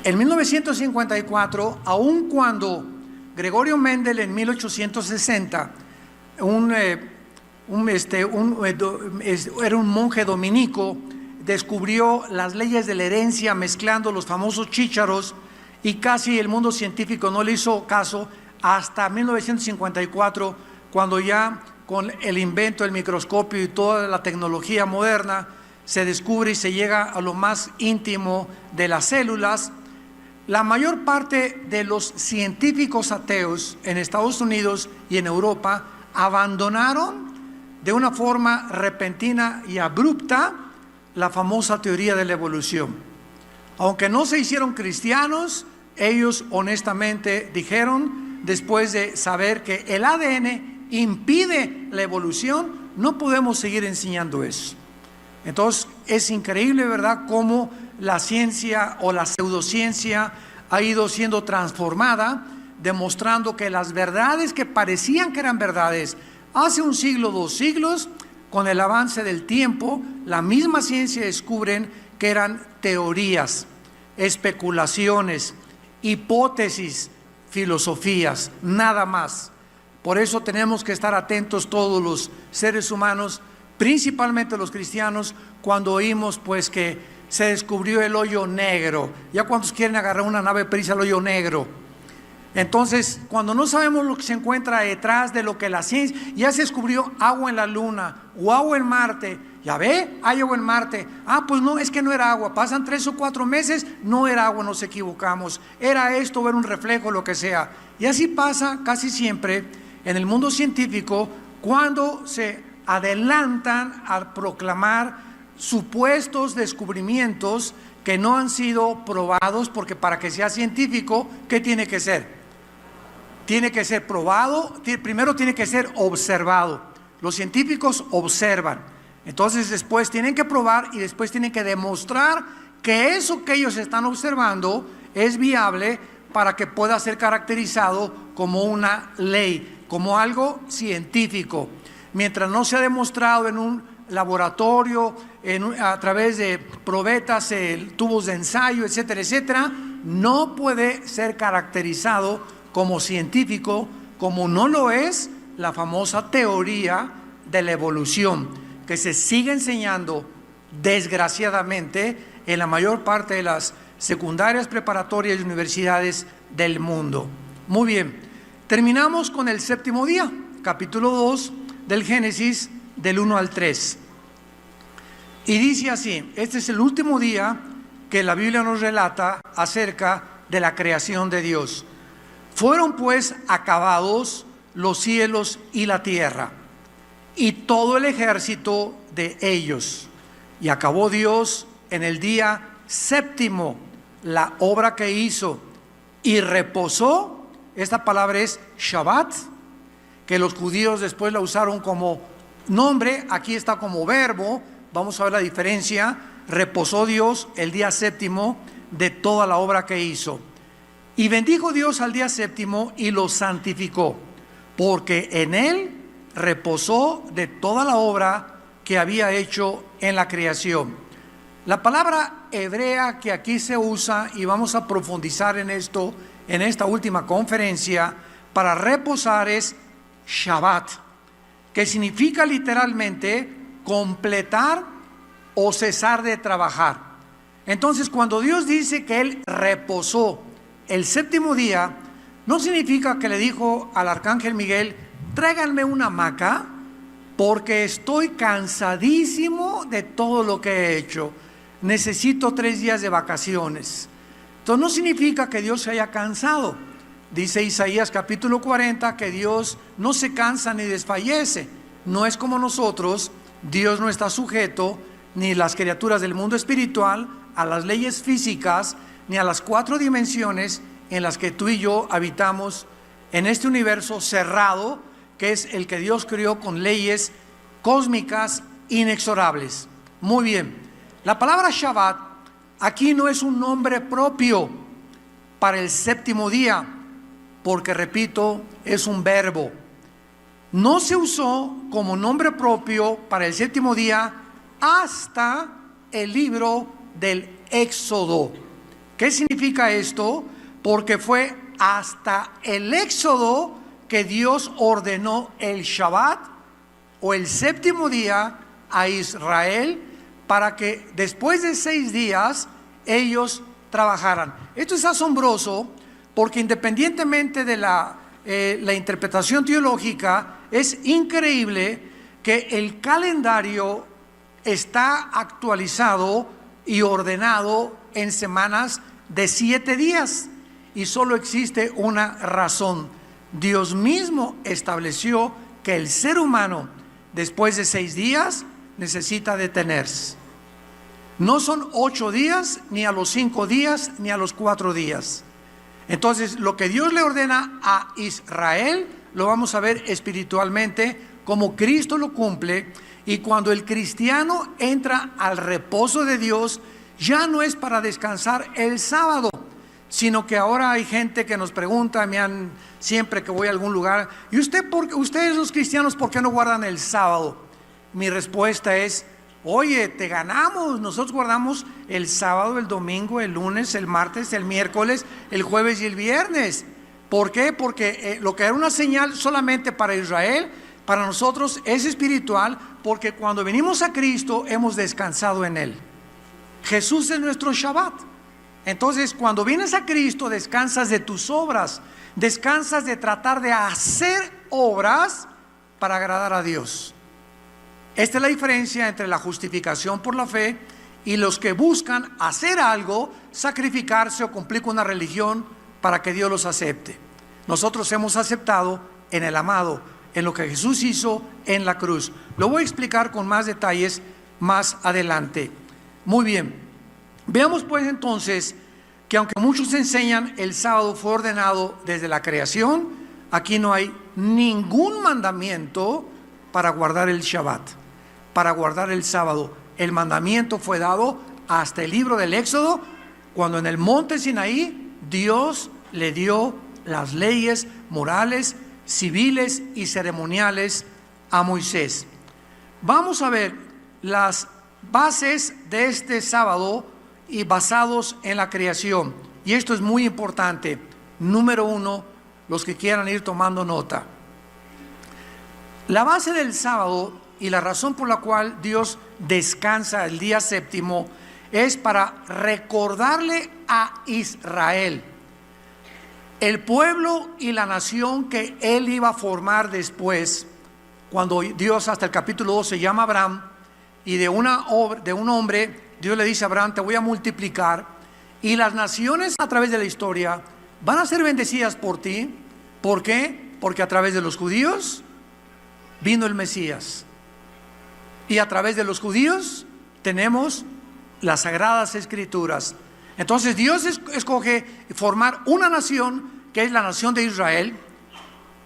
En 1954, aun cuando Gregorio Mendel en 1860, era un monje dominico, descubrió las leyes de la herencia mezclando los famosos chícharos, y casi el mundo científico no le hizo caso hasta 1954, cuando ya con el invento del microscopio y toda la tecnología moderna se descubre y se llega a lo más íntimo de las células. La mayor parte de los científicos ateos en Estados Unidos y en Europa abandonaron de una forma repentina y abrupta la famosa teoría de la evolución. Aunque no se hicieron cristianos, ellos honestamente dijeron, después de saber que el ADN impide la evolución, no podemos seguir enseñando eso. Entonces es increíble, ¿verdad?, cómo la ciencia o la pseudociencia ha ido siendo transformada, demostrando que las verdades que parecían que eran verdades hace un siglo, 2 siglos, con el avance del tiempo, la misma ciencia descubren que eran teorías, especulaciones, hipótesis, filosofías, nada más. Por eso tenemos que estar atentos todos los seres humanos, principalmente los cristianos, cuando oímos pues que se descubrió el hoyo negro. Ya cuántos quieren agarrar una nave prisa al hoyo negro. Entonces, cuando no sabemos lo que se encuentra detrás de lo que la ciencia, ya se descubrió agua en la luna o agua en Marte. Ya ve, hay agua en Marte. Ah, pues no, es que no era agua. Pasan 3 o 4 meses, no era agua, nos equivocamos. Era esto, era un reflejo, lo que sea. Y así pasa casi siempre en el mundo científico cuando se adelantan a proclamar supuestos descubrimientos que no han sido probados, porque para que sea científico, ¿qué tiene que ser? Tiene que ser probado, primero tiene que ser observado. Los científicos observan, entonces después tienen que probar y después tienen que demostrar que eso que ellos están observando es viable para que pueda ser caracterizado como una ley, como algo científico. Mientras no se ha demostrado en un laboratorio, a través de probetas, tubos de ensayo, etcétera, etcétera, no puede ser caracterizado como científico, como no lo es la famosa teoría de la evolución, que se sigue enseñando desgraciadamente en la mayor parte de las secundarias, preparatorias y universidades del mundo. Muy bien, terminamos con el séptimo día, capítulo 2 del Génesis, del 1 al 3. Y dice así: este es el último día que la Biblia nos relata acerca de la creación de Dios. Fueron pues acabados los cielos y la tierra, y todo el ejército de ellos. Y acabó Dios en el día séptimo la obra que hizo, y reposó. Esta palabra es Shabbat, que los judíos después la usaron como nombre, aquí está como verbo. Vamos a ver la diferencia. Reposó Dios el día séptimo de toda la obra que hizo. Y bendijo Dios al día séptimo y lo santificó, porque en él reposó de toda la obra que había hecho en la creación. La palabra hebrea que aquí se usa, y vamos a profundizar en esto en esta última conferencia, para reposar es Shabbat, que significa literalmente completar o cesar de trabajar. Entonces, cuando Dios dice que Él reposó el séptimo día, no significa que le dijo al arcángel Miguel: tráiganme una hamaca, porque estoy cansadísimo de todo lo que he hecho. Necesito 3 días de vacaciones. Entonces, no significa que Dios se haya cansado. Dice Isaías capítulo 40 que Dios no se cansa ni desfallece. No es como nosotros. Dios no está sujeto, ni las criaturas del mundo espiritual, a las leyes físicas, ni a las 4 dimensiones en las que tú y yo habitamos en este universo cerrado, que es el que Dios creó con leyes cósmicas inexorables. Muy bien, la palabra Shabbat aquí no es un nombre propio para el séptimo día, porque repito, es un verbo. No se usó como nombre propio para el séptimo día hasta el libro del Éxodo, ¿Qué significa esto? Porque fue hasta el Éxodo que Dios ordenó el Shabbat o el séptimo día a Israel para que después de 6 días ellos trabajaran. Esto es asombroso porque independientemente de la interpretación teológica, es increíble que el calendario está actualizado y ordenado en semanas de 7 días y solo existe una razón. Dios mismo estableció que el ser humano después de 6 días necesita detenerse. No son 8 días, ni a los 5 días, ni a los 4 días. Entonces, lo que Dios le ordena a Israel, lo vamos a ver espiritualmente, como Cristo lo cumple. Y cuando el cristiano entra al reposo de Dios, ya no es para descansar el sábado, sino que ahora hay gente que nos pregunta, siempre que voy a algún lugar, ¿y ustedes los cristianos por qué no guardan el sábado? Mi respuesta es, oye, te ganamos. Nosotros guardamos el sábado, el domingo, el lunes, el martes, el miércoles, el jueves y el viernes. ¿Por qué? Porque lo que era una señal solamente para Israel, para nosotros es espiritual, porque cuando venimos a Cristo hemos descansado en Él. Jesús es nuestro Shabbat. Entonces, cuando vienes a Cristo, descansas de tus obras, descansas de tratar de hacer obras para agradar a Dios. Esta es la diferencia entre la justificación por la fe y los que buscan hacer algo, sacrificarse o cumplir con una religión para que Dios los acepte. Nosotros hemos aceptado en el amado, en lo que Jesús hizo en la cruz. Lo voy a explicar con más detalles más adelante. Muy bien, veamos pues entonces que aunque muchos enseñan el sábado fue ordenado desde la creación, aquí no hay ningún mandamiento para guardar el Shabbat, para guardar el sábado. El mandamiento fue dado hasta el libro del Éxodo, cuando en el monte Sinaí Dios le dio las leyes morales, civiles y ceremoniales a Moisés. Vamos a ver las bases de este sábado y basados en la creación. Y esto es muy importante. Número 1, los que quieran ir tomando nota. La base del sábado y la razón por la cual Dios descansa el día séptimo es para recordarle a Israel, el pueblo y la nación que él iba a formar después, cuando Dios hasta el capítulo 2 se llama Abraham, y de un hombre Dios le dice a Abraham, te voy a multiplicar, y las naciones a través de la historia van a ser bendecidas por ti. ¿Por qué? Porque a través de los judíos vino el Mesías, y a través de los judíos tenemos las Sagradas Escrituras. Entonces Dios escoge formar una nación, que es la nación de Israel,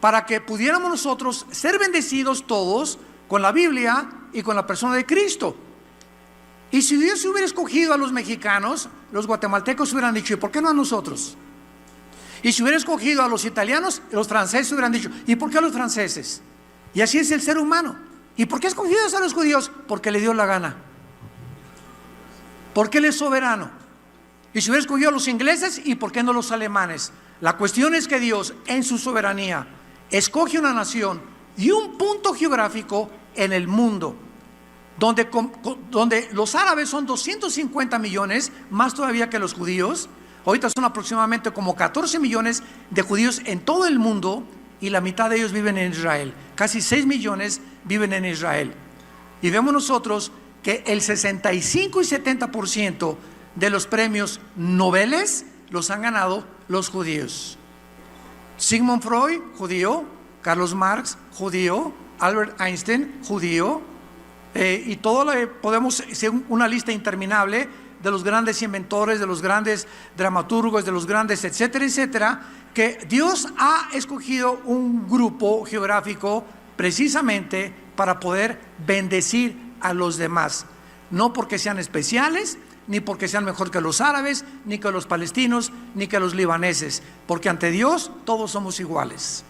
para que pudiéramos nosotros ser bendecidos todos con la Biblia y con la persona de Cristo. Y si Dios hubiera escogido a los mexicanos, los guatemaltecos hubieran dicho, ¿y por qué no a nosotros? Y si hubiera escogido a los italianos, los franceses hubieran dicho, ¿y por qué a los franceses? Y así es el ser humano. ¿Y por qué escogió a los judíos? Porque le dio la gana, porque Él es soberano. Y si hubiera escogido a los ingleses, ¿y por qué no los alemanes? La cuestión es que Dios, en su soberanía, escoge una nación y un punto geográfico en el mundo, donde los árabes son 250 millones, más todavía que los judíos. Ahorita son aproximadamente como 14 millones de judíos en todo el mundo, y la mitad de ellos viven en Israel. Casi 6 millones viven en Israel. Y vemos nosotros que el 65 y 70% de los premios Nobel los han ganado los judíos. Sigmund Freud, judío. Carlos Marx, judío. Albert Einstein, judío. Y todo podemos hacer una lista interminable de los grandes inventores, de los grandes dramaturgos, de los grandes etcétera, etcétera, que Dios ha escogido un grupo geográfico precisamente para poder bendecir a los demás, no porque sean especiales, ni porque sean mejor que los árabes, ni que los palestinos, ni que los libaneses, porque ante Dios todos somos iguales.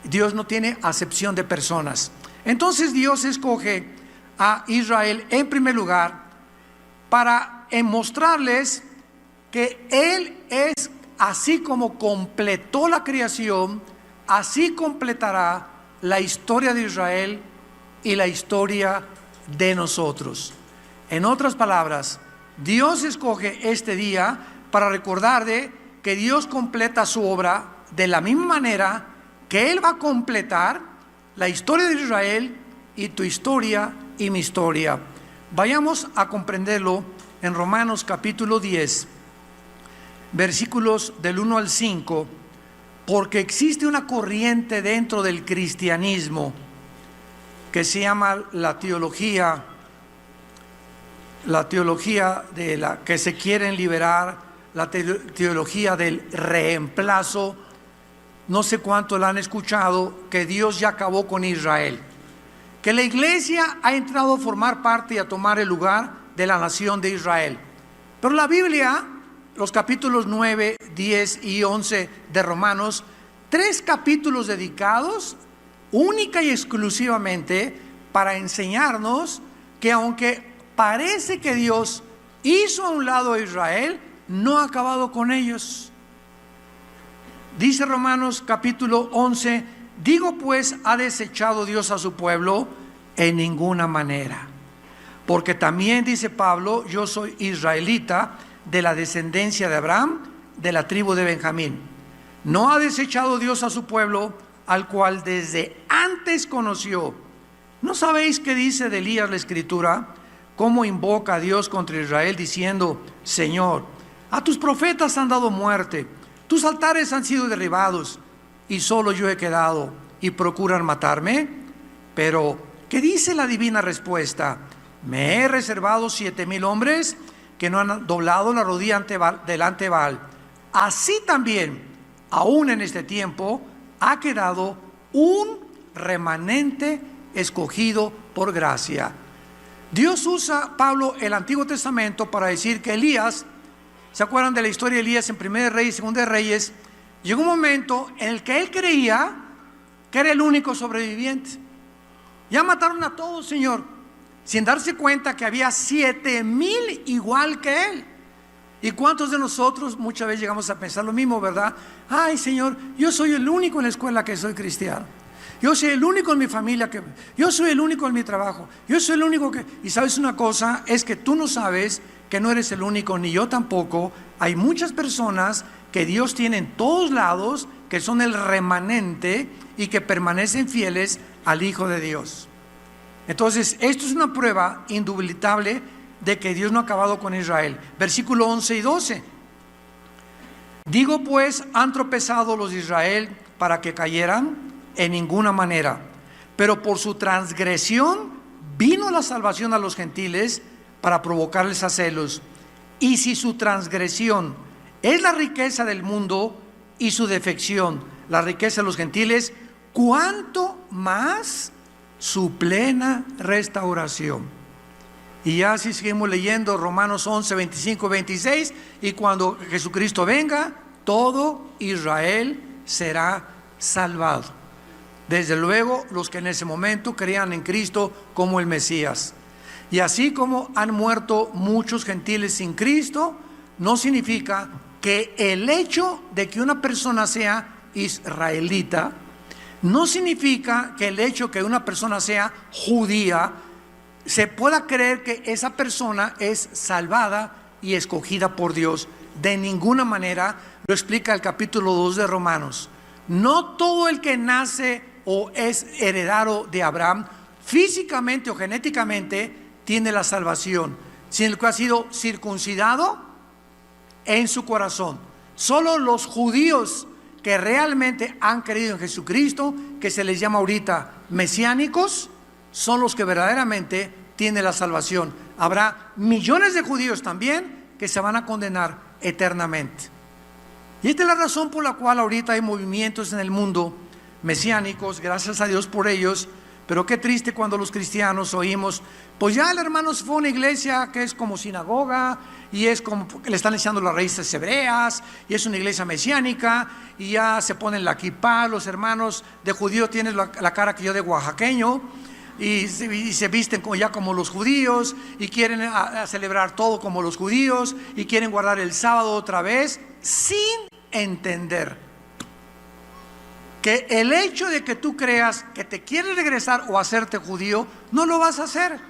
Dios no tiene acepción de personas. Entonces Dios escoge a Israel en primer lugar para mostrarles que Él es, así como completó la creación, así completará la historia de Israel y la historia de nosotros. En otras palabras, Dios escoge este día para recordar que Dios completa su obra de la misma manera que Él va a completar la historia de Israel y tu historia y mi historia. Vayamos a comprenderlo en Romanos capítulo 10, versículos del 1 al 5, porque existe una corriente dentro del cristianismo que se llama la teología de la que se quieren liberar, la teología del reemplazo. No sé cuánto la han escuchado, que Dios ya acabó con Israel, que la iglesia ha entrado a formar parte y a tomar el lugar de la nación de Israel. Pero la Biblia, los capítulos 9, 10 y 11 de Romanos, 3 capítulos dedicados única y exclusivamente para enseñarnos que aunque parece que Dios hizo a un lado a Israel, no ha acabado con ellos. Dice Romanos capítulo 11, digo pues, ¿ha desechado Dios a su pueblo? En ninguna manera. Porque también dice Pablo, yo soy israelita de la descendencia de Abraham, de la tribu de Benjamín. ¿No ha desechado Dios a su pueblo, al cual desde antes conoció? ¿No sabéis qué dice de Elías la Escritura? Cómo invoca a Dios contra Israel diciendo, Señor, a tus profetas han dado muerte, tus altares han sido derribados, y solo yo he quedado, y procuran matarme. Pero, ¿qué dice la divina respuesta? Me he reservado 7,000 hombres que no han doblado la rodilla delante de Baal. Así también, aún en este tiempo, ha quedado un remanente escogido por gracia. Dios usa, Pablo, el Antiguo Testamento para decir que Elías, ¿se acuerdan de la historia de Elías en Primera de Reyes y Segunda de Reyes? Llegó un momento en el que él creía que era el único sobreviviente. Ya mataron a todos, Señor, sin darse cuenta que había 7,000 igual que él. ¿Y cuántos de nosotros muchas veces llegamos a pensar lo mismo, verdad? Ay, Señor, yo soy el único en la escuela que soy cristiano. Yo soy el único en mi familia yo soy el único en mi trabajo. Yo soy el único que... Y sabes una cosa, es que tú no sabes que no eres el único, ni yo tampoco. Hay muchas personas que Dios tiene en todos lados, que son el remanente y que permanecen fieles al Hijo de Dios. Entonces, esto es una prueba indubitable de que Dios no ha acabado con Israel. Versículo 11 y 12. Digo pues, ¿han tropezado los de Israel para que cayeran? En ninguna manera. Pero por su transgresión vino la salvación a los gentiles para provocarles a celos. Y si su transgresión es la riqueza del mundo y su defección la riqueza de los gentiles, ¿cuánto más su plena restauración? Y ya si seguimos leyendo Romanos 11, 25, 26, y cuando Jesucristo venga, todo Israel será salvado. Desde luego los que en ese momento creían en Cristo como el Mesías. Y así como han muerto muchos gentiles sin Cristo, no significa que el hecho de que una persona sea israelita, no significa que el hecho de que una persona sea judía, se pueda creer que esa persona es salvada y escogida por Dios. De ninguna manera. Lo explica el capítulo 2 de Romanos. No todo el que nace o es heredero de Abraham físicamente o genéticamente tiene la salvación, sino el que ha sido circuncidado en su corazón. Solo los judíos que realmente han creído en Jesucristo, que se les llama ahorita mesiánicos, son los que verdaderamente tienen la salvación. Habrá millones de judíos también que se van a condenar eternamente. Y esta es la razón por la cual ahorita hay movimientos en el mundo mesiánicos, gracias a Dios por ellos. Pero qué triste cuando los cristianos oímos, pues ya el hermano se fue a una iglesia que es como sinagoga, y es como que le están enseñando las raíces hebreas, y es una iglesia mesiánica, y ya se ponen la kipá. Los hermanos de judío tienen la cara que yo de oaxaqueño, y se visten como los judíos, y quieren a celebrar todo como los judíos, y quieren guardar el sábado otra vez, sin entender que el hecho de que tú creas que te quieres regresar o hacerte judío, no lo vas a hacer.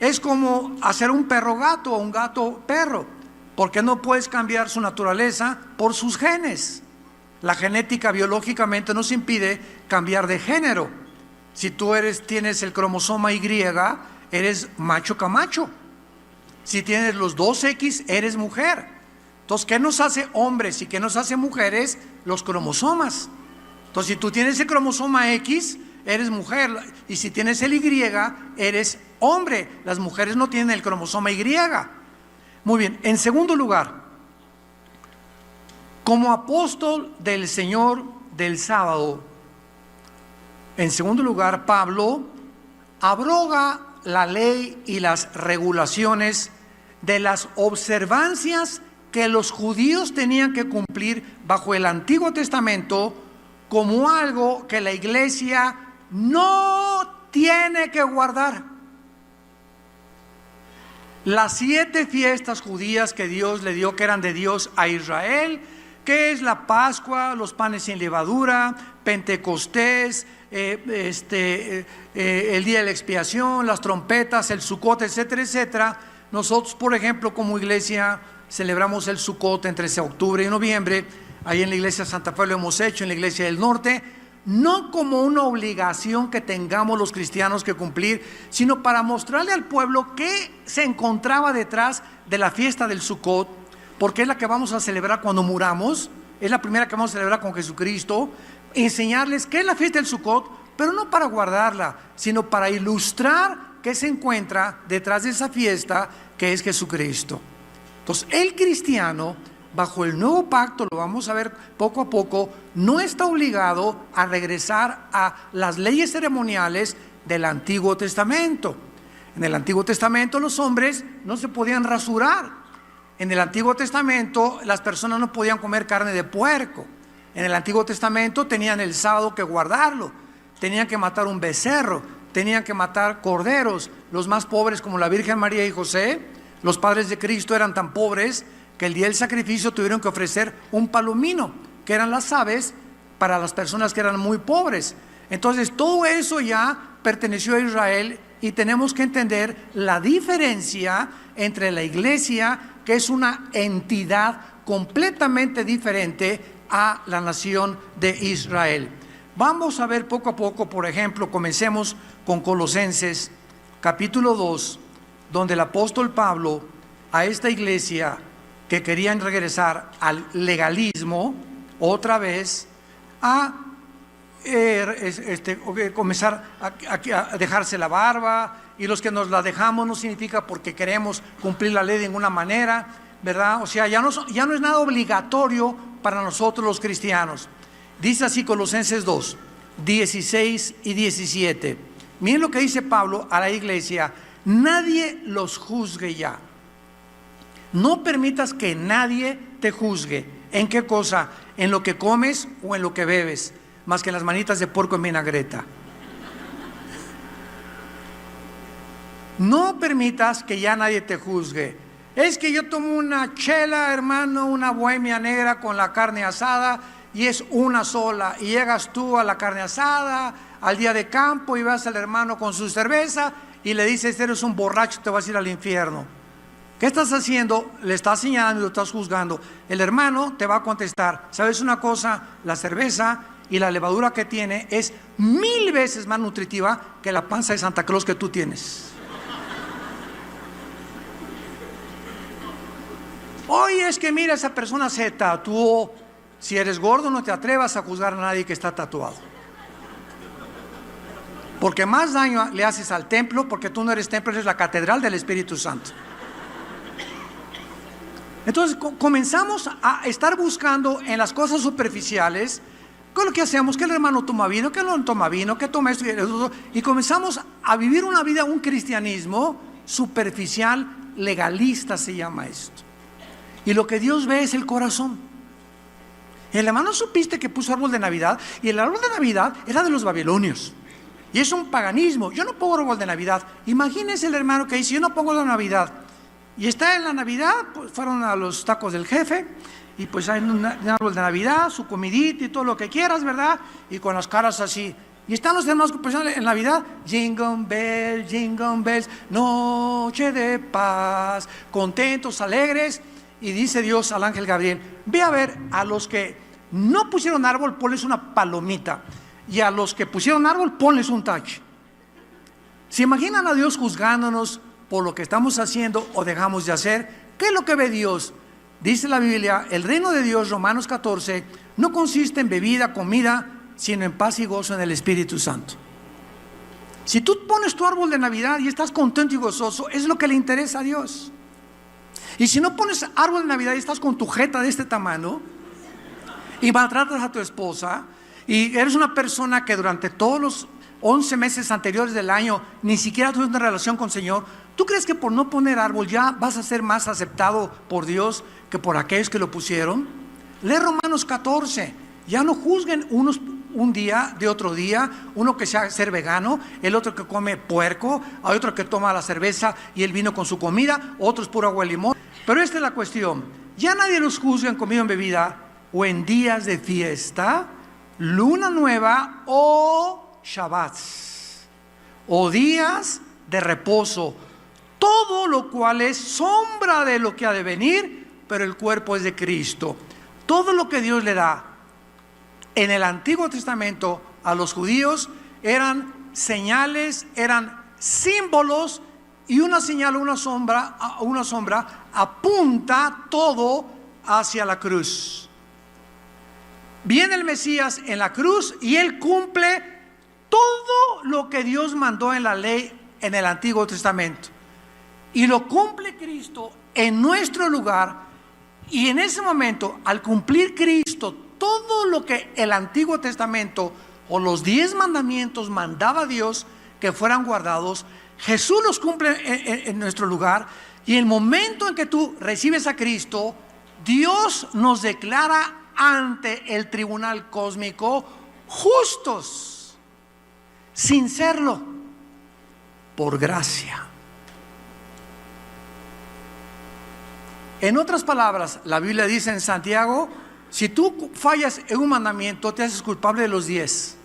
Es como hacer un perro gato o un gato perro, porque no puedes cambiar su naturaleza por sus genes. La genética biológicamente nos impide cambiar de género. Si tú tienes el cromosoma Y, eres macho camacho. Si tienes los 2X, eres mujer. Entonces, ¿qué nos hace hombres y qué nos hace mujeres? Los cromosomas. Entonces, si tú tienes el cromosoma X, eres mujer, y si tienes el Y, eres hombre. Las mujeres no tienen el cromosoma Y. Muy bien, en segundo lugar, como apóstol del Señor del sábado, en segundo lugar, Pablo abroga la ley y las regulaciones de las observancias que los judíos tenían que cumplir bajo el Antiguo Testamento, como algo que la iglesia no tiene que guardar. Las 7 fiestas judías que Dios le dio, que eran de Dios a Israel, que es la Pascua, los panes sin levadura, Pentecostés, el día de la expiación, las trompetas, el Sucot, etcétera, etcétera. Nosotros, por ejemplo, como iglesia, celebramos el Sucot entre octubre y noviembre. Ahí en la iglesia de Santa Fe lo hemos hecho, en la iglesia del norte, no como una obligación que tengamos los cristianos que cumplir, sino para mostrarle al pueblo qué se encontraba detrás de la fiesta del Sucot, porque es la que vamos a celebrar cuando muramos, es la primera que vamos a celebrar con Jesucristo. Enseñarles qué es la fiesta del Sucot, pero no para guardarla, sino para ilustrar qué se encuentra detrás de esa fiesta, que es Jesucristo. Entonces, el cristiano, bajo el nuevo pacto, lo vamos a ver poco a poco, no está obligado a regresar a las leyes ceremoniales del Antiguo Testamento. En el Antiguo Testamento los hombres no se podían rasurar. En el Antiguo Testamento las personas no podían comer carne de puerco. En el Antiguo Testamento tenían el sábado que guardarlo, tenían que matar un becerro, tenían que matar corderos. Los más pobres, como la Virgen María y José, los padres de Cristo, eran tan pobres que el día del sacrificio tuvieron que ofrecer un palomino, que eran las aves para las personas que eran muy pobres. Entonces todo eso ya perteneció a Israel, y tenemos que entender la diferencia entre la iglesia, que es una entidad completamente diferente a la nación de Israel. Vamos a ver poco a poco. Por ejemplo, comencemos con Colosenses capítulo 2, donde el apóstol Pablo, a esta iglesia que querían regresar al legalismo otra vez, a comenzar a dejarse la barba, y los que nos la dejamos no significa porque queremos cumplir la ley de ninguna manera, ¿verdad? O sea, ya no es nada obligatorio para nosotros los cristianos. Dice así Colosenses 2, 16 y 17. Miren lo que dice Pablo a la iglesia: nadie los juzgue ya. No permitas que nadie te juzgue. ¿En qué cosa? En lo que comes o en lo que bebes, más que en las manitas de puerco en vinagreta. No permitas que ya nadie te juzgue. Es que yo tomo una chela, hermano, una bohemia negra con la carne asada, y es una sola, y llegas tú a la carne asada, al día de campo, y vas al hermano con su cerveza y le dices: eres un borracho, te vas a ir al infierno. ¿Qué estás haciendo? Le estás señalando y lo estás juzgando. El hermano te va a contestar: ¿sabes una cosa? La cerveza y la levadura que tiene es 1000 veces más nutritiva que la panza de Santa Claus que tú tienes. Oye, es que mira, esa persona se tatuó. Si eres gordo, no te atrevas a juzgar a nadie que está tatuado, porque más daño le haces al templo, porque tú no eres templo, eres la catedral del Espíritu Santo. Entonces comenzamos a estar buscando en las cosas superficiales, con lo que hacemos, que el hermano toma vino, que no toma vino, que toma esto y eso, y comenzamos a vivir una vida, un cristianismo superficial, legalista se llama esto. Y lo que Dios ve es el corazón. El hermano, ¿supiste que puso árbol de Navidad? Y el árbol de Navidad era de los babilonios. Y es un paganismo. Yo no pongo árbol de Navidad. Imagínense el hermano que dice, yo no pongo la Navidad. Y está en la Navidad, pues fueron a los tacos del jefe, y pues hay un árbol de Navidad, su comidita y todo lo que quieras, ¿verdad? Y con las caras así. Y están los hermanos en Navidad, jingle bells, noche de paz, contentos, alegres. Y dice Dios al ángel Gabriel, ve a ver a los que no pusieron árbol, ponles una palomita. Y a los que pusieron árbol, ponles un tache. ¿Se imaginan a Dios juzgándonos por lo que estamos haciendo o dejamos de hacer? ¿Qué es lo que ve Dios? Dice la Biblia, el reino de Dios, Romanos 14, no consiste en bebida, comida, sino en paz y gozo en el Espíritu Santo. Si tú pones tu árbol de Navidad y estás contento y gozoso, es lo que le interesa a Dios. Y si no pones árbol de Navidad y estás con tu jeta de este tamaño y maltratas a tu esposa y eres una persona que durante todos los 11 meses anteriores del año ni siquiera tuviste una relación con el Señor, ¿tú crees que por no poner árbol ya vas a ser más aceptado por Dios que por aquellos que lo pusieron? Lee Romanos 14. Ya no juzguen unos un día de otro día, uno que sea ser vegano, el otro que come puerco, hay otro que toma la cerveza y el vino con su comida, otros puro agua y limón. Pero esta es la cuestión, ya nadie los juzga en comida o en bebida, o en días de fiesta, luna nueva o shabbats, o días de reposo, todo lo cual es sombra de lo que ha de venir, pero el cuerpo es de Cristo. Todo lo que Dios le da en el Antiguo Testamento a los judíos eran señales, eran símbolos, y una señal, una sombra apunta todo hacia la cruz. Viene el Mesías en la cruz y Él cumple todo lo que Dios mandó en la ley en el Antiguo Testamento. Y lo cumple Cristo en nuestro lugar. Y en ese momento, al cumplir Cristo todo lo que el Antiguo Testamento o los 10 mandamientos mandaba Dios que fueran guardados, Jesús los cumple en nuestro lugar. Y en el momento en que tú recibes a Cristo, Dios nos declara ante el tribunal cósmico justos, sin serlo, por gracia. En otras palabras, la Biblia dice en Santiago, si tú fallas en un mandamiento, te haces culpable de los 10.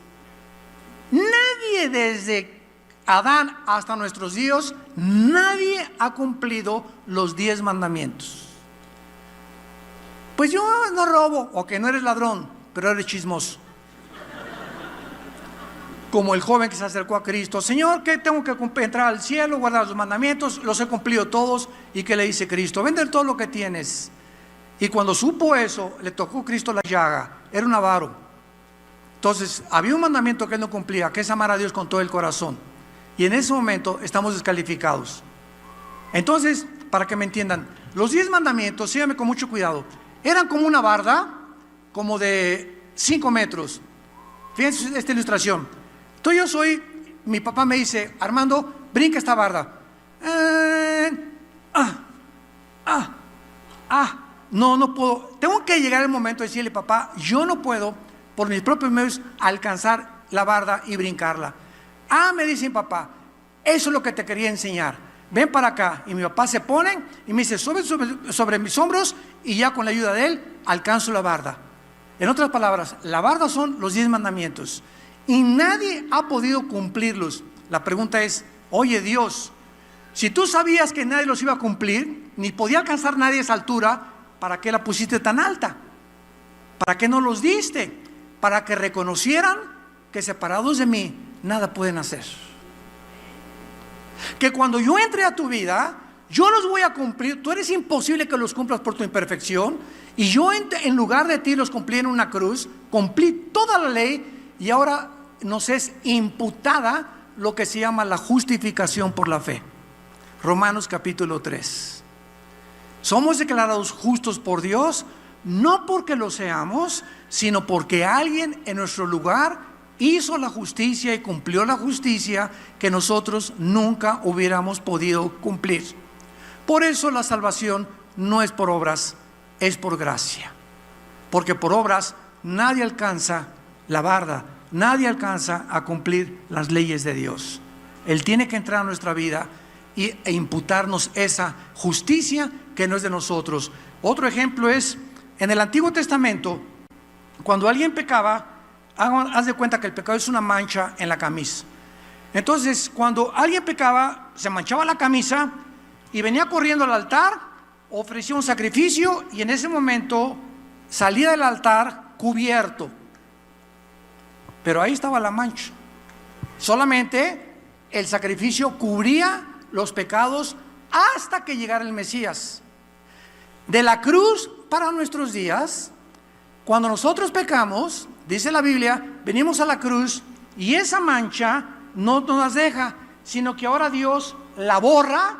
Nadie desde Adán hasta nuestros días, nadie ha cumplido los 10 mandamientos. Pues yo no robo, o que no eres ladrón, pero eres chismoso. Como el joven que se acercó a Cristo, Señor, ¿qué tengo que entrar al cielo, guardar los mandamientos? Los he cumplido todos. ¿Y qué le dice Cristo? Vende todo lo que tienes. Y cuando supo eso, le tocó Cristo la llaga. Era un avaro. Entonces, había un mandamiento que él no cumplía, que es amar a Dios con todo el corazón. Y en ese momento estamos descalificados. Entonces, para que me entiendan, los 10 mandamientos, síganme con mucho cuidado, eran como una barda, como de 5 metros. Fíjense esta ilustración. Entonces mi papá me dice, Armando, brinca esta barda. No puedo. Tengo que llegar el momento de decirle, papá, yo no puedo por mis propios medios alcanzar la barda y brincarla. Me dice mi papá, eso es lo que te quería enseñar. Ven para acá. Y mi papá se pone y me dice, sobre mis hombros, y ya con la ayuda de él alcanzo la barda. En otras palabras, la barda son los 10 mandamientos. Y nadie ha podido cumplirlos. La pregunta es, oye Dios, si tú sabías que nadie los iba a cumplir, ni podía alcanzar nadie esa altura, ¿para qué la pusiste tan alta? ¿Para qué no los diste? Para que reconocieran que separados de mí, nada pueden hacer. Que cuando yo entre a tu vida, yo los voy a cumplir. Tú eres imposible que los cumplas por tu imperfección. Y yo en lugar de ti los cumplí en una cruz, cumplí toda la ley. Y ahora nos es imputada lo que se llama la justificación por la fe. Romanos capítulo 3. Somos declarados justos por Dios, no porque lo seamos, sino porque alguien en nuestro lugar hizo la justicia y cumplió la justicia que nosotros nunca hubiéramos podido cumplir. Por eso la salvación no es por obras, es por gracia. Porque por obras nadie alcanza la barda, nadie alcanza a cumplir las leyes de Dios. Él tiene que entrar a nuestra vida e imputarnos esa justicia que no es de nosotros. Otro ejemplo es, en el Antiguo Testamento, cuando alguien pecaba, haz de cuenta que el pecado es una mancha en la camisa. Entonces, cuando alguien pecaba, se manchaba la camisa y venía corriendo al altar, ofrecía un sacrificio y en ese momento salía del altar cubierto. Pero ahí estaba la mancha. Solamente el sacrificio cubría los pecados hasta que llegara el Mesías. De la cruz para nuestros días, cuando nosotros pecamos, dice la Biblia, venimos a la cruz y esa mancha no nos las deja, sino que ahora Dios la borra.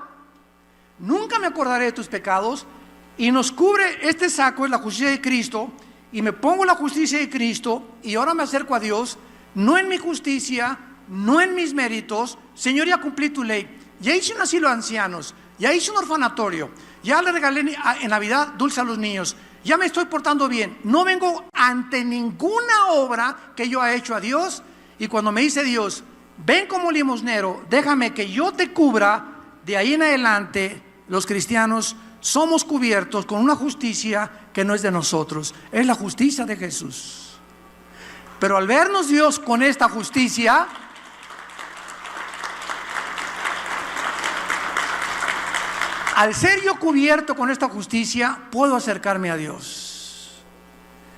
Nunca me acordaré de tus pecados, y nos cubre este saco, es la justicia de Cristo, y me pongo la justicia de Cristo y ahora me acerco a Dios, no en mi justicia, no en mis méritos. Señor, ya cumplí tu ley, ya hice un asilo de ancianos, ya hice un orfanatorio, ya le regalé en Navidad dulce a los niños, ya me estoy portando bien, no vengo ante ninguna obra que yo haya hecho a Dios. Y cuando me dice Dios, ven como limosnero, déjame que yo te cubra, de ahí en adelante los cristianos somos cubiertos con una justicia que no es de nosotros, es la justicia de Jesús. Pero al vernos Dios con esta justicia, al ser yo cubierto con esta justicia, puedo acercarme a Dios.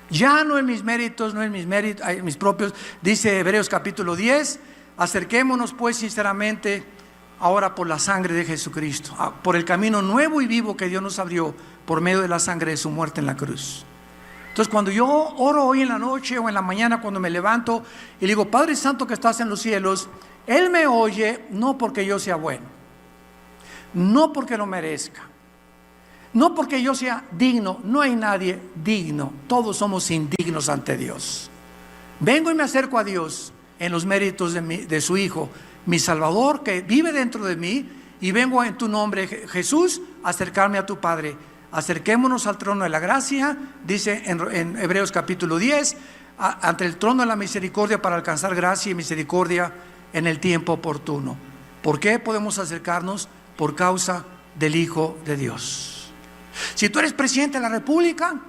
Ya no en mis méritos, no en mis propios. Dice Hebreos capítulo 10, acerquémonos pues sinceramente ahora por la sangre de Jesucristo, por el camino nuevo y vivo que Dios nos abrió por medio de la sangre de su muerte en la cruz. Entonces, cuando yo oro hoy en la noche o en la mañana cuando me levanto y le digo, Padre Santo que estás en los cielos, Él me oye no porque yo sea bueno, no porque lo merezca, no porque yo sea digno. No hay nadie digno, todos somos indignos ante Dios. Vengo y me acerco a Dios en los méritos de su Hijo, mi Salvador, que vive dentro de mí, y vengo en tu nombre, Jesús, a acercarme a tu Padre. Acerquémonos al trono de la gracia, dice en Hebreos capítulo 10, ante el trono de la misericordia para alcanzar gracia y misericordia en el tiempo oportuno. ¿Por qué podemos acercarnos? Por causa del Hijo de Dios. Si tú eres presidente de la República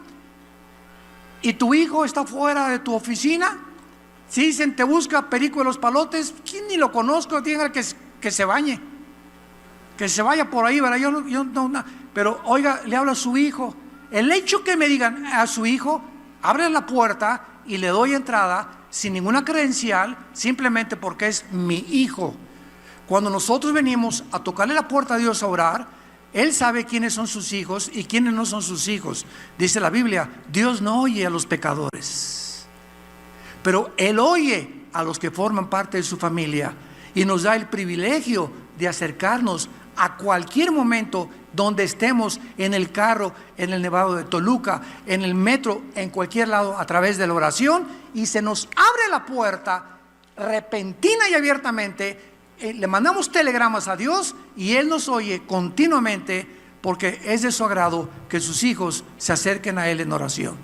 y tu hijo está fuera de tu oficina, si dicen te busca Perico de los Palotes, ¿quién ni lo conozco? Diga que se bañe, que se vaya por ahí, ¿verdad? Yo no, pero oiga, le hablo a su hijo. El hecho que me digan a su hijo, abre la puerta y le doy entrada sin ninguna credencial, simplemente porque es mi hijo. Cuando nosotros venimos a tocarle la puerta a Dios a orar, Él sabe quiénes son sus hijos y quiénes no son sus hijos. Dice la Biblia, Dios no oye a los pecadores, pero Él oye a los que forman parte de su familia y nos da el privilegio de acercarnos a cualquier momento donde estemos, en el carro, en el Nevado de Toluca, en el metro, en cualquier lado, a través de la oración, y se nos abre la puerta repentina y abiertamente. Le mandamos telegramas a Dios y Él nos oye continuamente, porque es de su agrado que sus hijos se acerquen a Él en oración.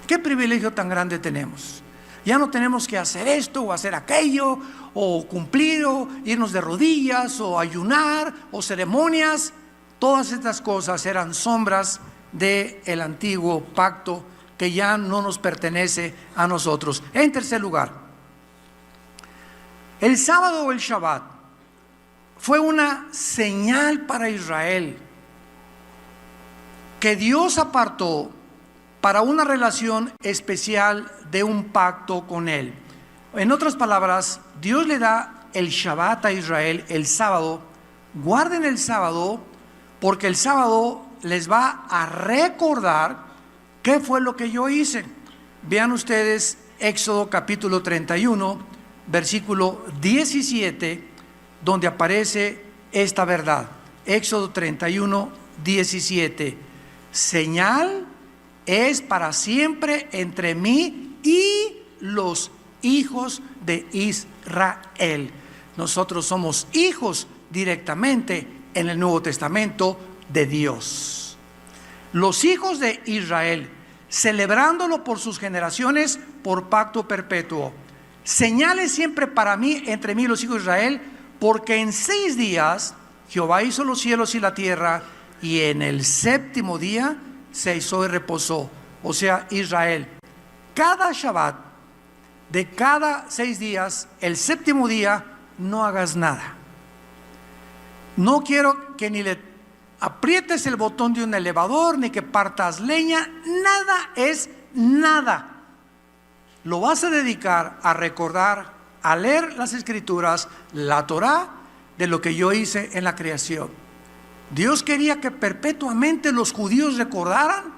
¿Qué privilegio tan grande tenemos? Ya no tenemos que hacer esto o hacer aquello, o cumplir, o irnos de rodillas, o ayunar, o ceremonias. Todas estas cosas eran sombras del antiguo pacto que ya no nos pertenece a nosotros. En tercer lugar, el sábado o el Shabbat fue una señal para Israel que Dios apartó para una relación especial de un pacto con Él. En otras palabras, Dios le da el Shabbat a Israel, el sábado. Guarden el sábado, porque el sábado les va a recordar qué fue lo que yo hice. Vean ustedes Éxodo capítulo 31, versículo 17, donde aparece esta verdad. Éxodo 31, 17. Señal es para siempre entre mí y los hijos de Israel. Nosotros somos hijos directamente en el Nuevo Testamento de Dios. Los hijos de Israel celebrándolo por sus generaciones, por pacto perpetuo. Señales siempre para mí, entre mí y los hijos de Israel, porque en 6 días Jehová hizo los cielos y la tierra, y en el 7º día se hizo y reposó. O sea, Israel, cada Shabbat, de cada 6 días, el 7º día, no hagas nada. No quiero que ni le aprietes el botón de un elevador, ni que partas leña, nada es nada. Lo vas a dedicar a recordar, a leer las Escrituras, la Torá, de lo que yo hice en la creación. Dios quería que perpetuamente los judíos recordaran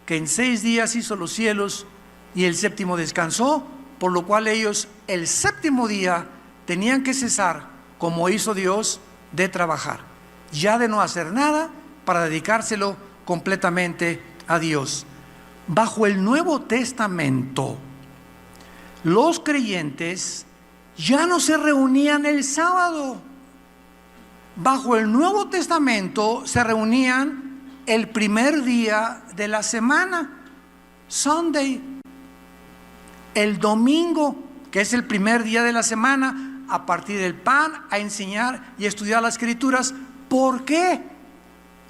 que en 6 días hizo los cielos y el 7º descansó, por lo cual ellos el 7º día tenían que cesar, como hizo Dios, de trabajar, ya de no hacer nada, para dedicárselo completamente a Dios. Bajo el Nuevo Testamento, los creyentes ya no se reunían el sábado. Bajo el Nuevo Testamento se reunían el primer día de la semana, Sunday. El domingo, que es el primer día de la semana, a partir del pan, a enseñar y estudiar las Escrituras. ¿Por qué?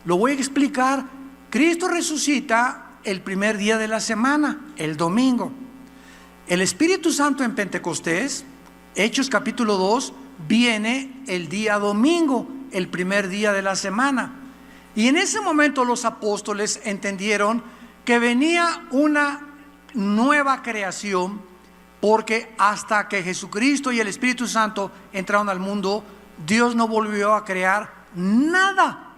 Lo voy a explicar. Cristo resucita el primer día de la semana, el domingo. El Espíritu Santo en Pentecostés, Hechos capítulo 2, viene el día domingo, el primer día de la semana. Y en ese momento los apóstoles entendieron que venía una nueva creación, porque hasta que Jesucristo y el Espíritu Santo entraron al mundo, Dios no volvió a crear nada.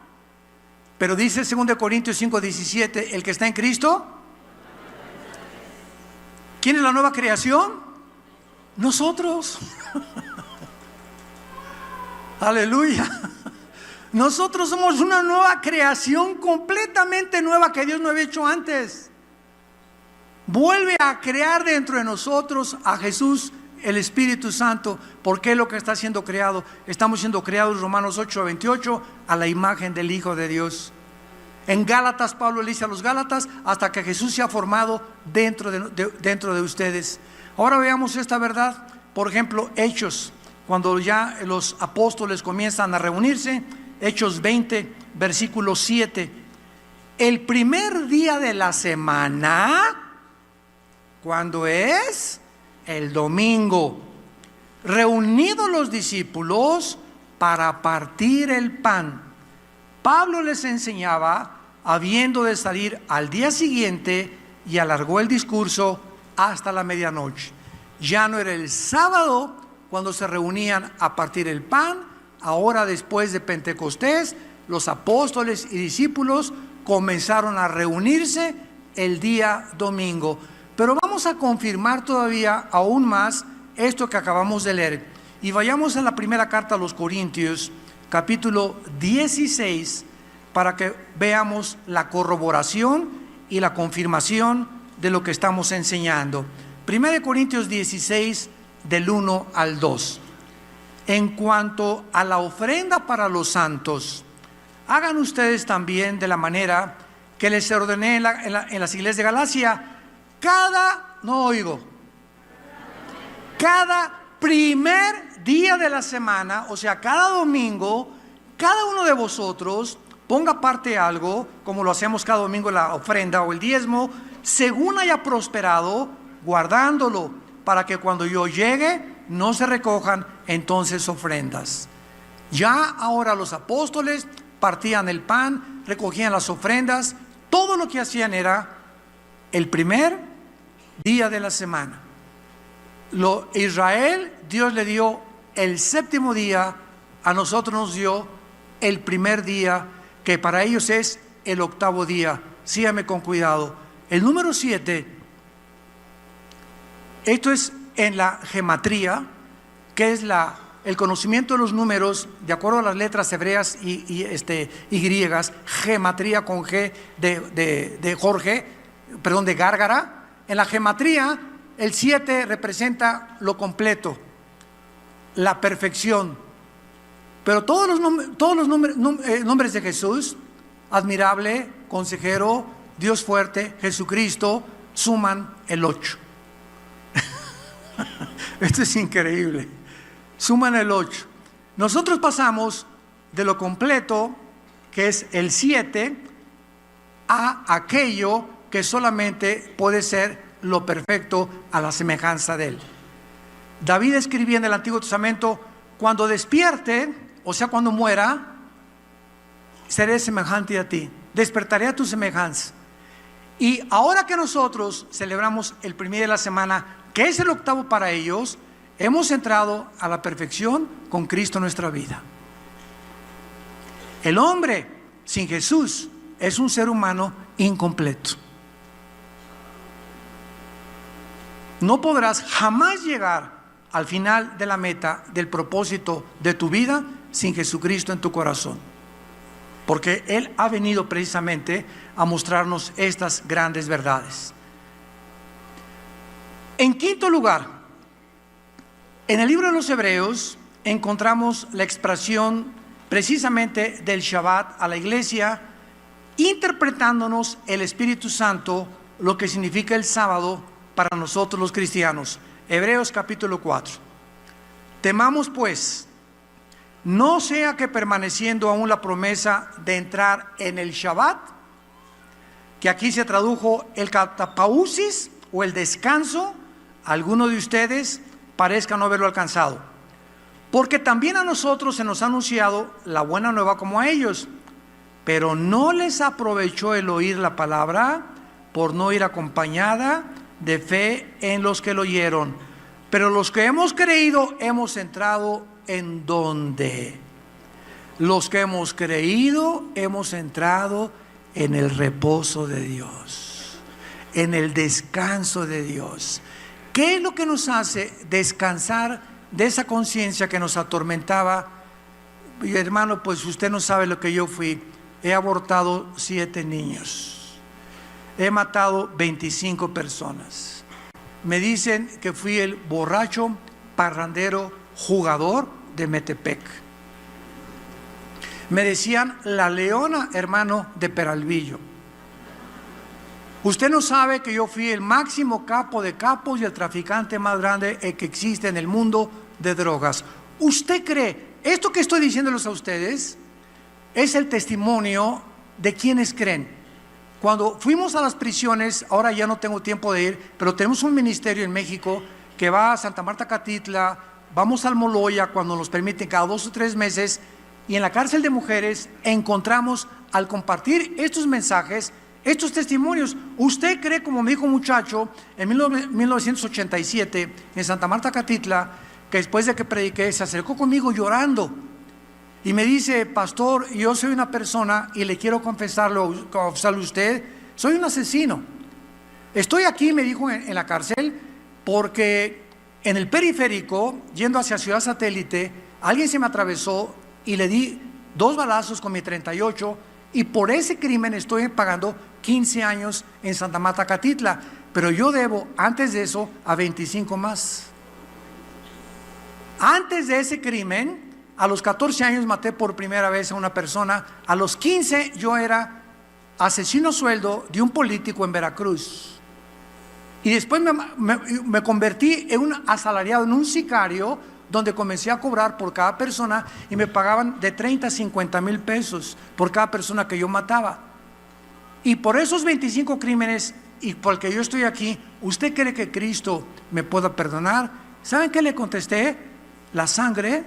Pero dice 2 Corintios 5:17, el que está en Cristo, ¿quién es la nueva creación? Nosotros. Aleluya. Nosotros somos una nueva creación, completamente nueva, que Dios no había hecho antes. Vuelve a crear dentro de nosotros a Jesús, el Espíritu Santo, porque es lo que está siendo creado. Estamos siendo creados, Romanos 8:28, a la imagen del Hijo de Dios. En Gálatas, Pablo le dice a los Gálatas, hasta que Jesús se ha formado dentro de ustedes. Ahora veamos esta verdad. Por ejemplo, Hechos, cuando ya los apóstoles comienzan a reunirse, Hechos 20, versículo 7. El primer día de la semana, ¿cuándo es? El domingo. Reunidos los discípulos para partir el pan, Pablo les enseñaba, habiendo de salir al día siguiente, y alargó el discurso hasta la medianoche. Ya no era el sábado cuando se reunían a partir el pan. Ahora, después de Pentecostés, los apóstoles y discípulos comenzaron a reunirse el día domingo. Pero vamos a confirmar todavía aún más esto que acabamos de leer. Y vayamos a la primera carta a los Corintios, capítulo 16, para que veamos la corroboración y la confirmación de lo que estamos enseñando. 1 Corintios 16, del 1 al 2. En cuanto a la ofrenda para los santos, hagan ustedes también de la manera que les ordené en las iglesias de Galacia. Cada primer día de la semana, o sea, cada domingo, cada uno de vosotros ponga aparte algo, como lo hacemos cada domingo, la ofrenda o el diezmo, según haya prosperado, guardándolo, para que cuando yo llegue no se recojan entonces ofrendas. Ya ahora los apóstoles partían el pan, recogían las ofrendas. Todo lo que hacían era el primer día de la semana. Israel, Dios le dio el 7º día, a nosotros nos dio el primer día, que para ellos es el 8º día. Sígame con cuidado. El número 7, esto es en la gematría, que es el conocimiento de los números de acuerdo a las letras hebreas y griegas. Gematría con G de Jorge, perdón, de Gárgara. En la gematría, el 7 representa lo completo, la perfección. Pero todos los nombres de Jesús, admirable, consejero, Dios fuerte, Jesucristo, suman el 8. Esto es increíble. Suman el 8. Nosotros pasamos de lo completo, que es el 7, a aquello que solamente puede ser lo perfecto a la semejanza de Él. David escribía en el Antiguo Testamento: cuando despierte, o sea, cuando muera, seré semejante a ti, despertaré a tu semejanza. Y ahora que nosotros celebramos el primer día de la semana, que es el octavo para ellos, hemos entrado a la perfección con Cristo en nuestra vida. El hombre sin Jesús es un ser humano incompleto. No podrás jamás llegar al final de la meta, del propósito de tu vida, sin Jesucristo en tu corazón, porque Él ha venido precisamente a mostrarnos estas grandes verdades. En quinto lugar, en el libro de los Hebreos encontramos la expresión precisamente del Shabbat a la iglesia, interpretándonos el Espíritu Santo, lo que significa el sábado para nosotros los cristianos. Hebreos capítulo 4. Temamos pues, no sea que permaneciendo aún la promesa de entrar en el Shabbat, que aquí se tradujo el catapausis o el descanso, alguno de ustedes parezca no haberlo alcanzado. Porque también a nosotros se nos ha anunciado la buena nueva como a ellos, pero no les aprovechó el oír la palabra por no ir acompañada de fe en los que lo oyeron. Pero los que hemos creído hemos entrado ¿en dónde? Los que hemos creído hemos entrado en el reposo de Dios, en el descanso de Dios. ¿Qué es lo que nos hace descansar de esa conciencia que nos atormentaba? Y hermano, pues usted no sabe lo que yo fui. He abortado 7 niños, he matado 25 personas. Me dicen que fui el borracho, parrandero, jugador de Metepec. Me decían la leona, hermano, de Peralvillo. Usted no sabe que yo fui el máximo capo de capos y el traficante más grande que existe en el mundo de drogas. ¿Usted cree? Esto que estoy diciéndoles a ustedes es el testimonio de quienes creen. Cuando fuimos a las prisiones, ahora ya no tengo tiempo de ir, pero tenemos un ministerio en México que va a Santa Marta Catitla, vamos al Moloya cuando nos permiten cada 2 o 3 meses, y en la cárcel de mujeres encontramos, al compartir estos mensajes, estos testimonios. ¿Usted cree, como me dijo un muchacho en 1987 en Santa Marta Catitla, que después de que prediqué se acercó conmigo llorando y me dice: pastor, yo soy una persona y le quiero confesarlo a usted, soy un asesino, estoy aquí, me dijo, en la cárcel porque en el periférico yendo hacia Ciudad Satélite alguien se me atravesó y le di 2 balazos con mi 38 y por ese crimen estoy pagando 15 años en Santa Marta Catitla, pero yo debo antes de eso a 25 más. Antes de ese crimen, a los 14 años maté por primera vez a una persona. A los 15 yo era asesino a sueldo de un político en Veracruz. Y después me convertí en un asalariado, en un sicario, donde comencé a cobrar por cada persona y me pagaban de 30 a 50 mil pesos por cada persona que yo mataba. Y por esos 25 crímenes y porque yo estoy aquí, ¿usted cree que Cristo me pueda perdonar? ¿Saben qué le contesté? La sangre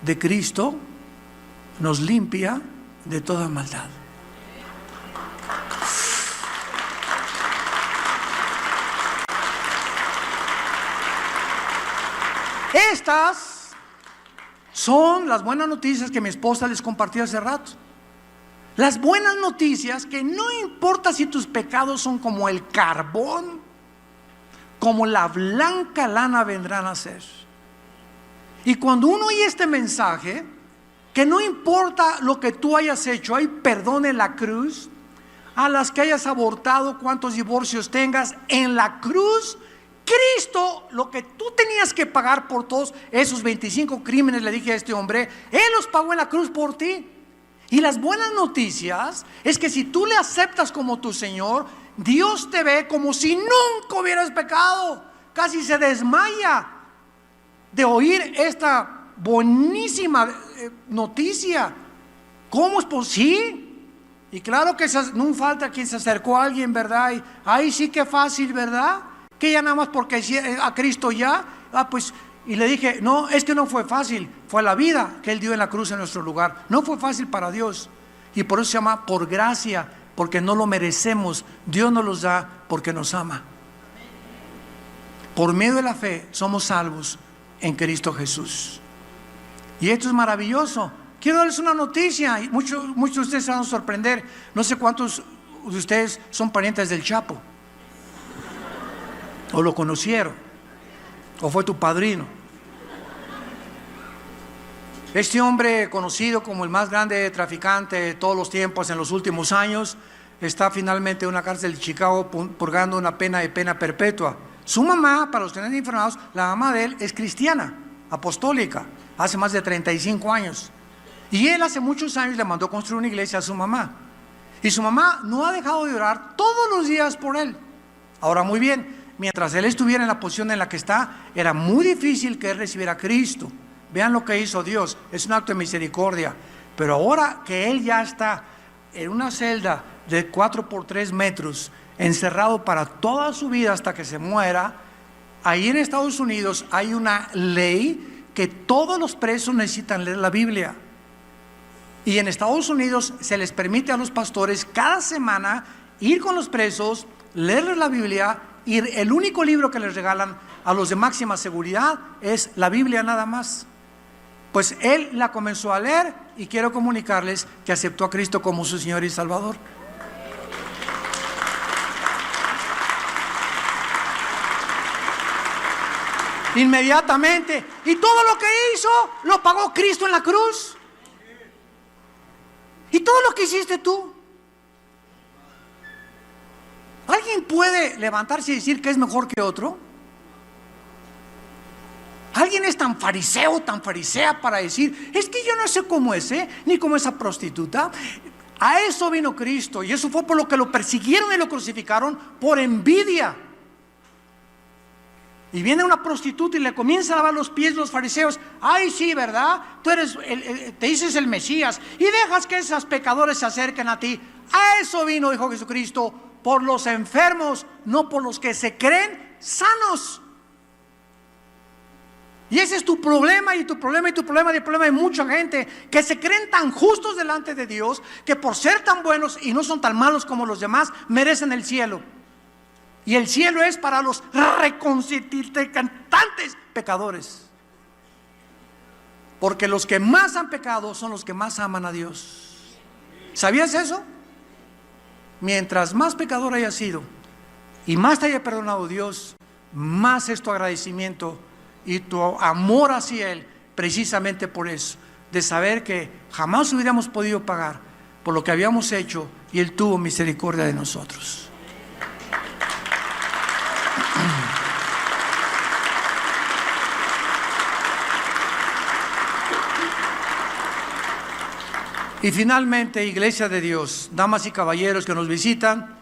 de Cristo nos limpia de toda maldad. Estas son las buenas noticias que mi esposa les compartió hace rato. Las buenas noticias que no importa si tus pecados son como el carbón, como la blanca lana vendrán a ser. Y cuando uno oye este mensaje, que no importa lo que tú hayas hecho, hay perdón en la cruz, a las que hayas abortado, cuántos divorcios tengas, en la cruz, Cristo, lo que tú tenías que pagar por todos esos 25 crímenes, le dije a este hombre, Él los pagó en la cruz por ti. Y las buenas noticias es que si tú le aceptas como tu Señor, Dios te ve como si nunca hubieras pecado. Casi se desmaya de oír esta buenísima noticia. ¿Cómo es posible? Y claro que no falta quien se acercó a alguien, ¿verdad? Y ahí sí que fácil, ¿verdad? Que ya nada más porque a Cristo ya. Pues, y le dije, no, es que no fue fácil. Fue la vida que Él dio en la cruz en nuestro lugar. No fue fácil para Dios. Y por eso se llama por gracia, porque no lo merecemos. Dios nos los da porque nos ama. Por medio de la fe somos salvos en Cristo Jesús. Y esto es maravilloso. Quiero darles una noticia. Muchos de ustedes se van a sorprender. No sé cuántos de ustedes son parientes del Chapo, o lo conocieron, o fue tu padrino. Este hombre, conocido como el más grande traficante de todos los tiempos en los últimos años, está finalmente en una cárcel de Chicago purgando una pena de pena perpetua. Su mamá, para los que no están informados, la mamá de él es cristiana, apostólica, hace más de 35 años. Y él hace muchos años le mandó construir una iglesia a su mamá. Y su mamá no ha dejado de orar todos los días por él. Ahora, muy bien, mientras él estuviera en la posición en la que está, era muy difícil que él recibiera a Cristo. Vean lo que hizo Dios, es un acto de misericordia. Pero ahora que él ya está en una celda de 4 por 3 metros, encerrado para toda su vida hasta que se muera, ahí en Estados Unidos hay una ley que todos los presos necesitan leer la Biblia. Y en Estados Unidos se les permite a los pastores cada semana ir con los presos, leerles la Biblia, y el único libro que les regalan a los de máxima seguridad es la Biblia nada más. Pues él la comenzó a leer y quiero comunicarles que aceptó a Cristo como su Señor y Salvador. Inmediatamente. Y todo lo que hizo lo pagó Cristo en la cruz. Y todo lo que hiciste tú. ¿Alguien puede levantarse y decir que es mejor que otro? ¿Alguien es tan fariseo, tan farisea para decir, es que yo no sé cómo es, ni cómo esa prostituta? A eso vino Cristo, y eso fue por lo que lo persiguieron y lo crucificaron, por envidia. Y viene una prostituta y le comienza a lavar los pies los fariseos. Ay, sí, ¿verdad? Tú eres, te dices el Mesías y dejas que esos pecadores se acerquen a ti. A eso vino, dijo Jesucristo, por los enfermos, no por los que se creen sanos. Y ese es tu problema, y tu problema, y tu problema, y el problema de mucha gente que se creen tan justos delante de Dios, que por ser tan buenos y no son tan malos como los demás, merecen el cielo. Y el cielo es para los reconciliantes pecadores. Porque los que más han pecado son los que más aman a Dios. ¿Sabías eso? Mientras más pecador hayas sido y más te haya perdonado Dios, más es tu agradecimiento y tu amor hacia Él, precisamente por eso, de saber que jamás hubiéramos podido pagar por lo que habíamos hecho y Él tuvo misericordia de nosotros. Y finalmente, Iglesia de Dios, damas y caballeros que nos visitan,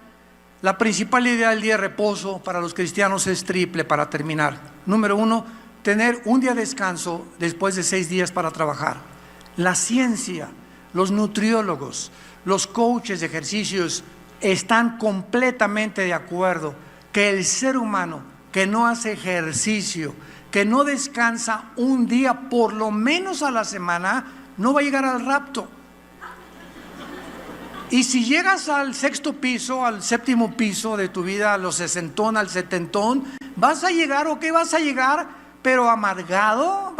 la principal idea del día de reposo para los cristianos es triple para terminar. Número 1, tener un día de descanso después de 6 días para trabajar. La ciencia, los nutriólogos, los coaches de ejercicios están completamente de acuerdo que el ser humano que no hace ejercicio, que no descansa un día por lo menos a la semana, no va a llegar al rapto. Y si llegas al 6º piso, al 7º piso de tu vida, a los 60, al 70, vas a llegar, ¿o qué vas a llegar? Pero amargado,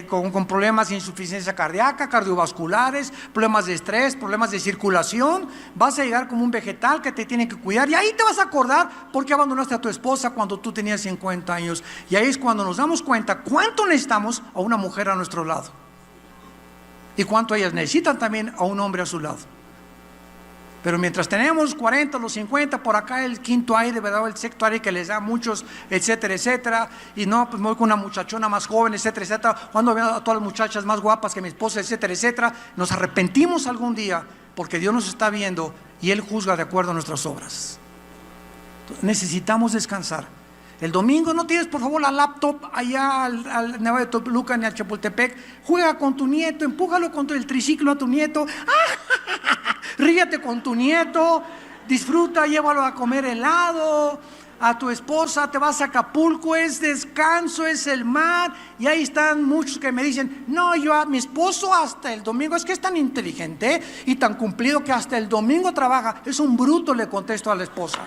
con problemas de insuficiencia cardíaca, cardiovasculares, problemas de estrés, problemas de circulación. Vas a llegar como un vegetal que te tiene que cuidar. Y ahí te vas a acordar por qué abandonaste a tu esposa cuando tú tenías 50 años. Y ahí es cuando nos damos cuenta cuánto necesitamos a una mujer a nuestro lado. Y cuánto ellas necesitan también a un hombre a su lado. Pero mientras tenemos 40, los 50, por acá el quinto aire, ¿verdad? El sexto aire que les da a muchos, etcétera, etcétera. Y no, pues me voy con una muchachona más joven, etcétera, etcétera. Cuando veo a todas las muchachas más guapas que mi esposa, etcétera, etcétera. Nos arrepentimos algún día porque Dios nos está viendo y Él juzga de acuerdo a nuestras obras. Necesitamos descansar. El domingo no tienes, por favor, la laptop allá al Nevado de Toluca ni a Chapultepec. Juega con tu nieto, empújalo con el triciclo a tu nieto. Ríete con tu nieto, disfruta, llévalo a comer helado. A tu esposa, te vas a Acapulco, es descanso, es el mar. Y ahí están muchos que me dicen: no, yo a mi esposo hasta el domingo, es que es tan inteligente y tan cumplido que hasta el domingo trabaja. Es un bruto, le contesto a la esposa.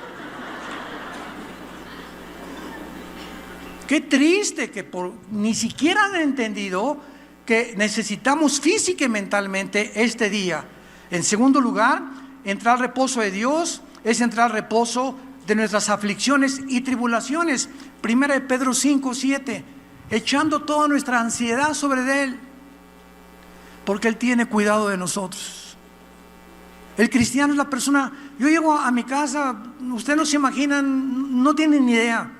Qué triste que ni siquiera han entendido que necesitamos física y mentalmente este día. En segundo lugar, entrar al reposo de Dios es entrar al reposo de nuestras aflicciones y tribulaciones. Primera de Pedro 5:7, echando toda nuestra ansiedad sobre Él, porque Él tiene cuidado de nosotros. El cristiano es la persona. Yo llego a mi casa, ustedes no se imaginan, no tienen ni idea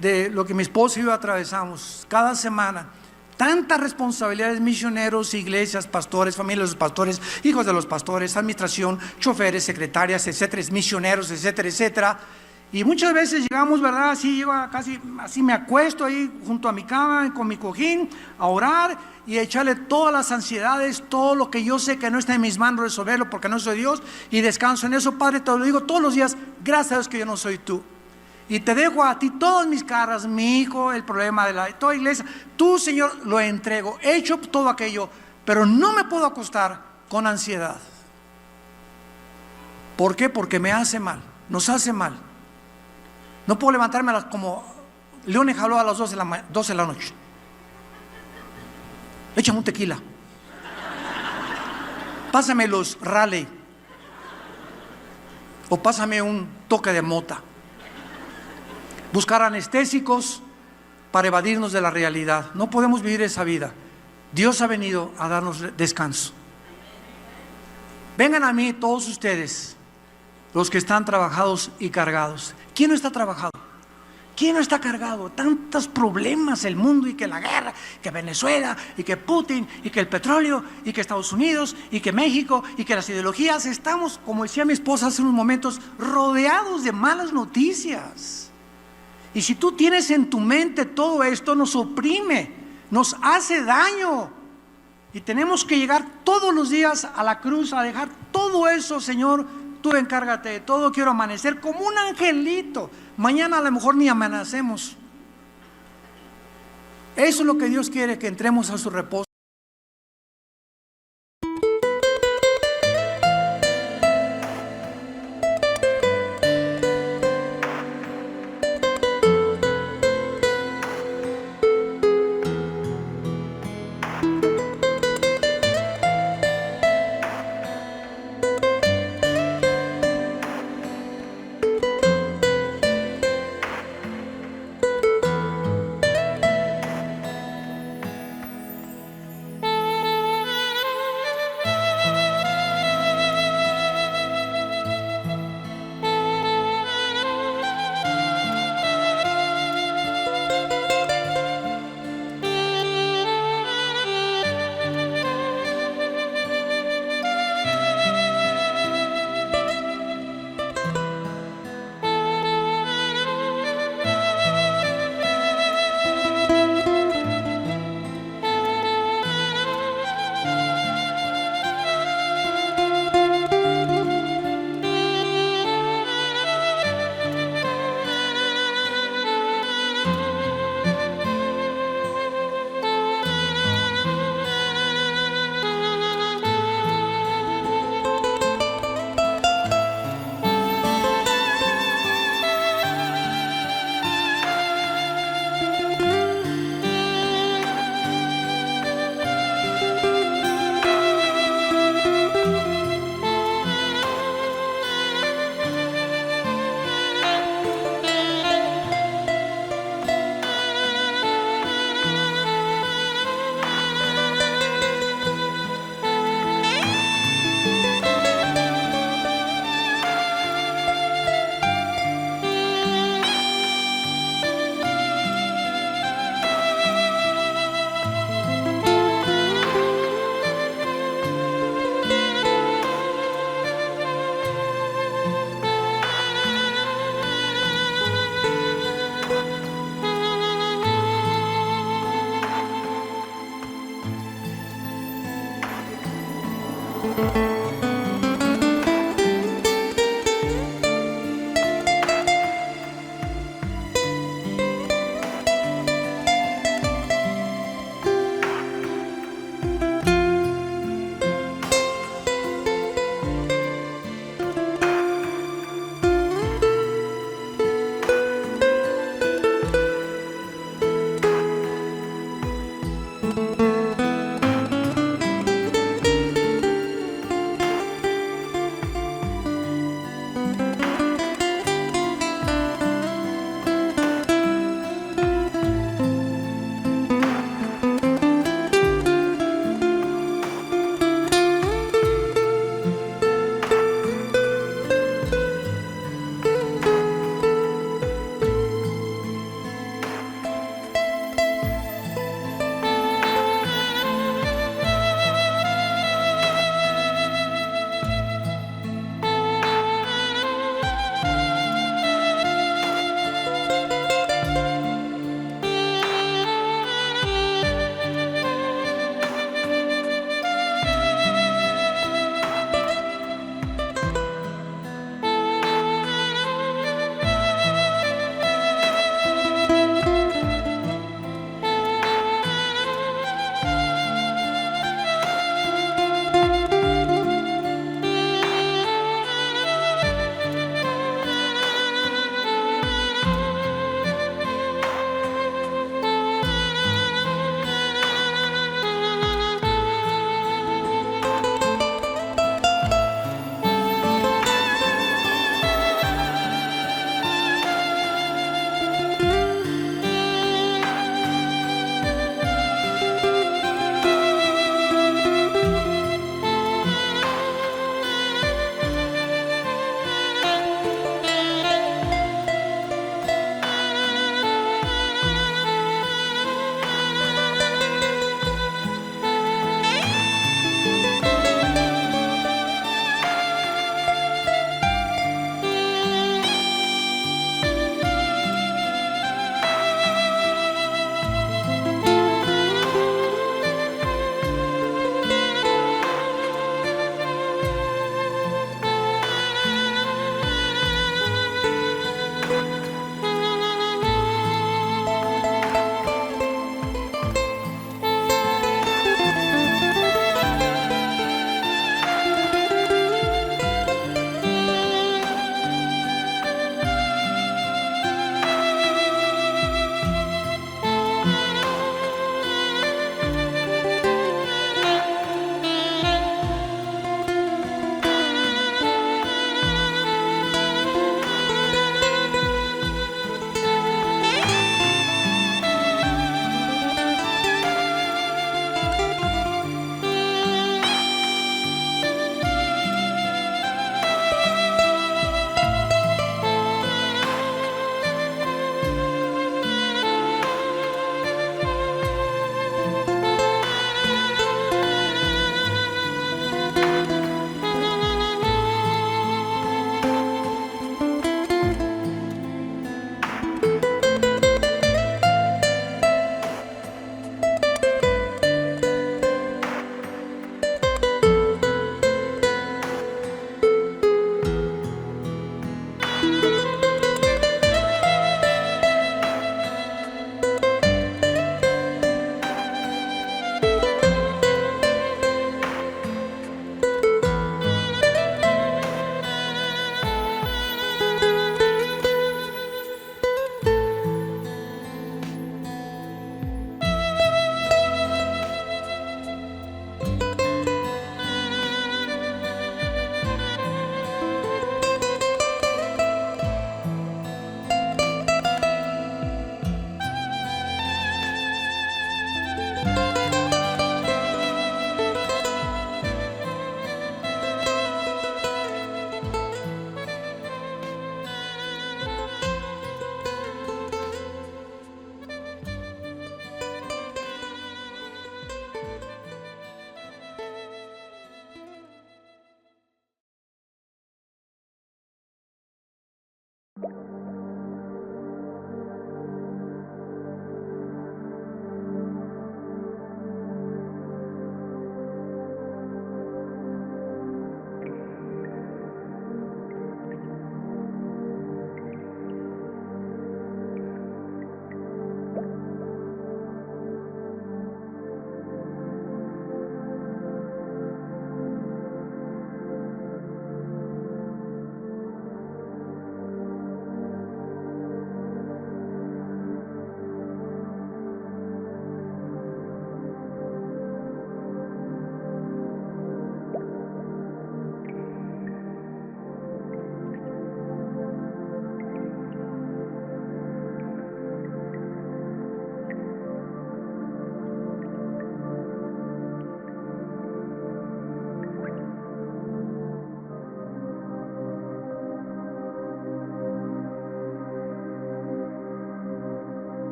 de lo que mi esposo y yo atravesamos cada semana. Tantas responsabilidades: misioneros, iglesias, pastores, familias de los pastores, hijos de los pastores, administración, choferes, secretarias, etcétera, misioneros, etcétera, etcétera. Y muchas veces llegamos, ¿verdad? Así, yo casi así me acuesto ahí junto a mi cama con mi cojín a orar y a echarle todas las ansiedades, todo lo que yo sé que no está en mis manos resolverlo porque no soy Dios, y descanso en eso. Padre, te lo digo todos los días: gracias a Dios que yo no soy tú. Y te dejo a ti todas mis cargas, mi hijo, el problema de toda iglesia. Tú, Señor, lo entrego. He hecho todo aquello, pero no me puedo acostar con ansiedad. ¿Por qué? Porque me hace mal, nos hace mal. No puedo levantarme como Leone jaló a las 12 de la noche. Échame un tequila. Pásame los Raleigh. O pásame un toque de mota. Buscar anestésicos para evadirnos de la realidad. No podemos vivir esa vida. Dios ha venido a darnos descanso. Vengan a mí todos ustedes, los que están trabajados y cargados. ¿Quién no está trabajado? ¿Quién no está cargado? Tantos problemas, el mundo, y que la guerra, que Venezuela, y que Putin, y que el petróleo, y que Estados Unidos, y que México, y que las ideologías. Estamos, como decía mi esposa hace unos momentos, rodeados de malas noticias. Y si tú tienes en tu mente todo esto, nos oprime, nos hace daño. Y tenemos que llegar todos los días a la cruz a dejar todo eso. Señor, tú encárgate de todo. Quiero amanecer como un angelito. Mañana a lo mejor ni amanecemos. Eso es lo que Dios quiere, que entremos a su reposo.